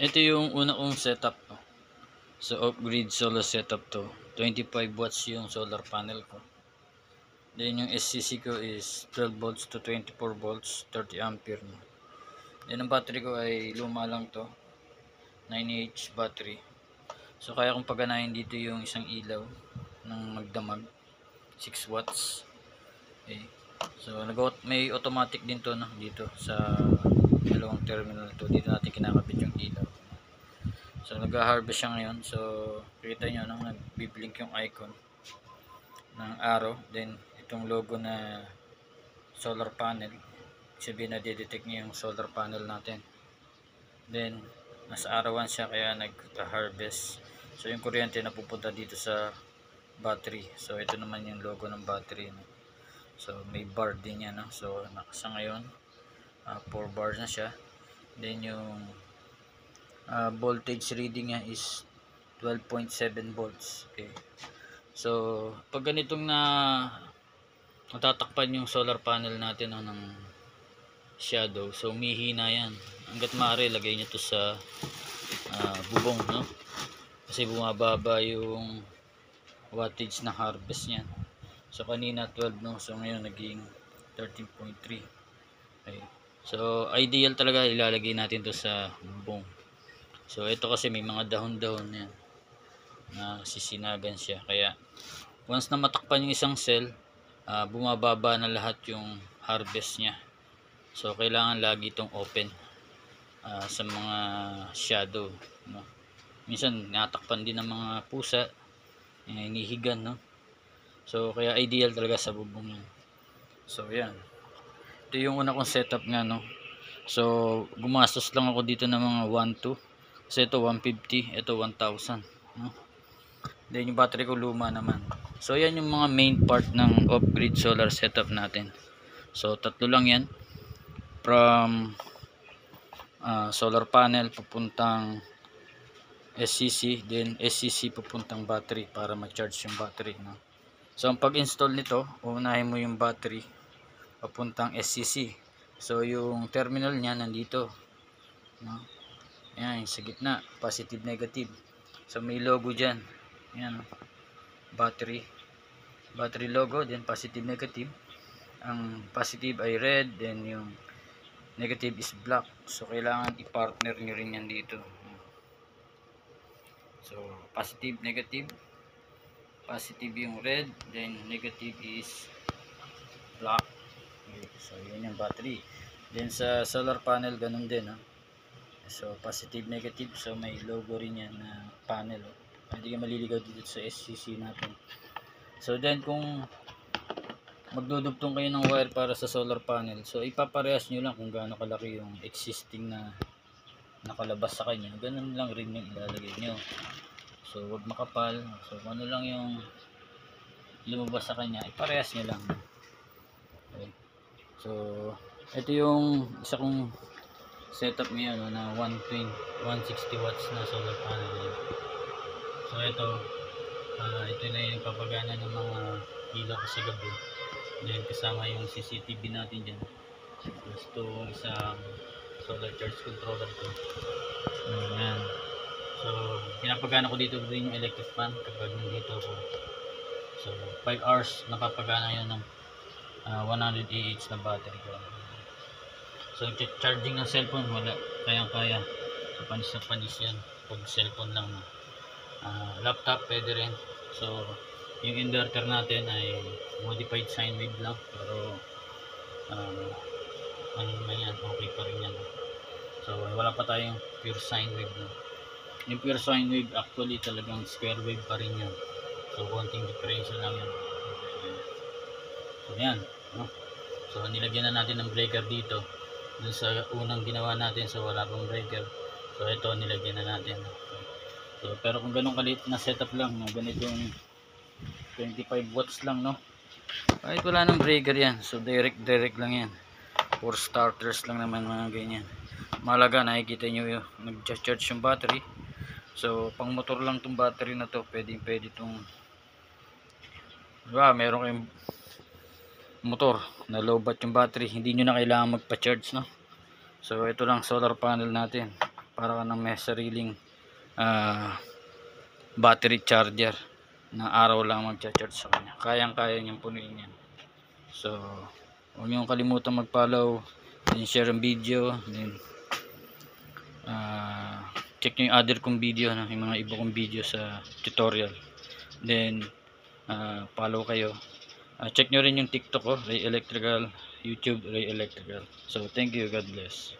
Ito yung una kong setup. So off-grid solar setup to. 25 watts yung solar panel ko. Then yung SCC ko is 12 volts to 24 volts, 30 ampere. Then ang battery ko ay luma lang to. 9H battery. So kaya kong paganahin dito yung isang ilaw ng magdamag. 6 watts. Okay. So may automatic din to, no, dito sa dalawang terminal to. Dito natin kinakabit yung ilaw. So nag-harvest siya ngayon. So kita nyo nang nagbi-blink yung icon ng arrow. Then itong logo na solar panel, sabihin na detect niya yung solar panel natin. Then nasa arawan siya kaya nag-harvest. So yung kuryente na pupunta dito sa battery. So ito naman yung logo ng battery, no? So may bar din yan, no? So nakasa ngayon 4 bars na siya. Then yung voltage reading niya is 12.7 volts. Okay. So pag ganitong natatakpan yung solar panel natin, no, ng shadow, so mihina yan. Hanggat maaari lagay nyo to sa bubong, no? Kasi bumababa yung wattage na harvest niyan. So kanina 12, no? So ngayon naging 13.3. Okay. So ideal talaga ilalagay natin to sa bubong. So ito kasi may mga dahon-dahon yan na sisinagan siya. Kaya once na matakpan yung isang cell, bumababa na lahat yung harvest niya. So kailangan lagi itong open sa mga shadow, no? Minsan natakpan din ng mga pusa, inihigan, no? So kaya ideal talaga sa bubong yan. So yan, ito yung una kong setup nga, no? So gumastos lang ako dito ng mga 1.2 kasi ito 150, ito 1,000, no? Then yung battery ko luma naman. So yan yung mga main part ng off-grid solar setup natin. So tatlo lang yan, from solar panel papuntang SCC, then SCC papuntang battery para ma-charge yung battery, no? So ang pag-install nito, unahin mo yung battery papuntang SCC. So yung terminal niya nandito, no? Yan, sa gitna, positive negative. So may logo dyan. Yan, battery logo, then positive negative. Ang positive ay red, then yung negative is black. So kailangan i-partner nyo rin yan dito. So positive negative, positive yung red, then negative is black. Okay, so yun yung battery. Then sa solar panel ganun din, no? So positive negative, so may logo rin yan na panel, oh. Hindi ka maliligaw dito sa SCC natin. So then kung magdudugtong kayo ng wire para sa solar panel, so ipaparehas nyo lang kung gaano kalaki yung existing na nakalabas sa kanya, ganun lang rin yung ilalagay nyo. So wag makapal. So kung ano lang yung lumabas sa kanya, iparehas nyo lang. Okay. So ito yung isa kong setup ngayon, no, na 160 watts na solar panel. So ito na yung papagana ng mga ilaw ko sa gabi. Then kasama yung CCTV natin dyan. Plus ito isang solar charge controller ko. Ayan. So pinapagana ko dito din yung electric fan kapag nandito ako. So 5 hours napapagana yun ng 100 AH na battery ko. So charging ng cellphone wala, kayang-kaya. So panis na panis yan pag cellphone lang, no? Laptop pwede rin. So yung inverter natin ay modified sine wave lang, pero ano naman yan, okay pa rin yan. So wala pa tayong pure sine wave, no? Yung pure sine wave actually talagang square wave pa rin yan. So konting difference lang yan. So yan, no? So nilagyan na natin ng breaker dito dun sa unang ginawa natin, so wala pang breaker. So ito nilagyan na natin. So pero kung ganun kalit na setup lang, no, ganitong 25 watts lang, no, kahit wala nang breaker yan, so direct lang yan. For starters lang naman mga ganyan. Mahalaga nakikita nyo yung nag-charge yung battery. So pang motor lang tong battery na to, pwede tong, diba, meron kayong motor na low bat yung battery, hindi nyo na kailangan magpa-charge, no? So ito lang solar panel natin, para ka nang may sariling battery charger na araw lang magcha-charge sa kanya. Kayang-kaya niyang punuin yan. So huwag niyong kalimutan mag-follow and share ang video, then check nyo yung other kong video, no? Yung mga iba kong video sa tutorial, then follow kayo. Check nyo rin yung TikTok ko, Ray Electrical, YouTube Ray Electrical. So thank you, God bless.